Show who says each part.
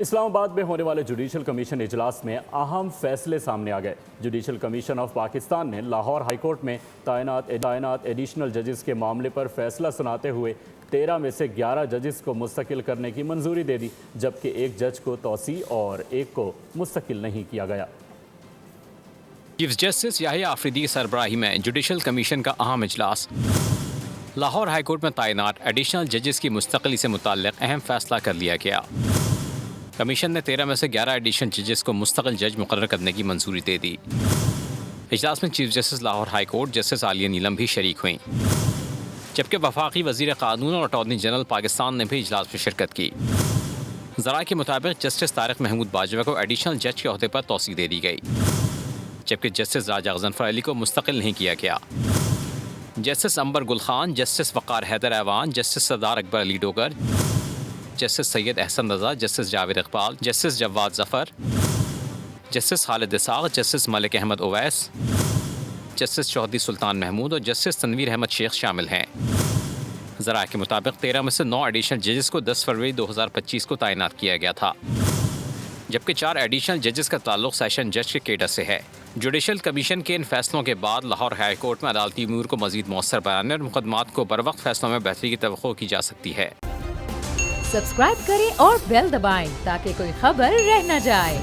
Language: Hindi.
Speaker 1: इस्लामाबाद में होने वाले जुडिशल कमीशन इजलास में अहम फैसले सामने आ गए। जुडिशल कमीशन ऑफ पाकिस्तान ने लाहौर हाईकोर्ट में तैनात एडिशनल जजेस के मामले पर फैसला सुनाते हुए 13 में से 11 जजेस को मुस्तकिल करने की मंजूरी दे दी, जबकि एक जज को तौसी और एक को मुस्तकिल नहीं किया गया।
Speaker 2: चीफ जस्टिस याहिया आफरीदी की सरबराही में जुडिशल कमीशन का अहम इजलास। लाहौर हाईकोर्ट में तैनात एडिशनल जजेस की मुस्तकिली से मुताल्लिक अहम फैसला कर लिया गया। कमीशन ने 13 में से 11 एडिशनल जजेस को मुस्तकिल जज मुकर्रर करने की मंजूरी दे दी। इजलास में chief justice Lahore high court justice Aliya Neelam भी शरीक हुई, जबकि वफाकी वज़ीर कानून और अटॉर्नी जनरल पाकिस्तान ने भी इजलास में शिरकत की। ज़राए के मुताबिक जस्टिस तारिक महमूद बाजवा को एडिशनल जज के अहदे पर तौसी दे दी गई, जबकि जस्टिस राजा गज़नफर अली को मुस्तकिल नहीं किया गया। Justice Ambar Gul Khan, justice Waqar Haider Awan, justice Sardar Akbar Ali Dogar, justice Syed Ahsan Raza, justice Javed Iqbal, justice Jawad Zafar, justice Khalid Ishaq, justice Malik Ahmad Owais, justice Chaudhry Sultan Mahmood और जस्टिस तनवीर अहमद शेख शामिल हैं। ज़राए के मुताबिक 13 में से 9 एडिशनल जजेस को 10 फरवरी 2025 को तैनात किया गया था, जबकि 4 एडिशनल जजेस का ताल्लुक सेशन जज के कैडर से है। जुडिशल कमीशन के इन फैसलों के बाद लाहौर हाई कोर्ट में अदालती अमूर को मज़ीद मौसर बनाने और मुकदमात को बरवक्त फैसलों में बेहतरी की तवक्को की जा सकती है।
Speaker 3: सब्सक्राइब करें और बेल दबाएं ताकि कोई खबर रह न जाए।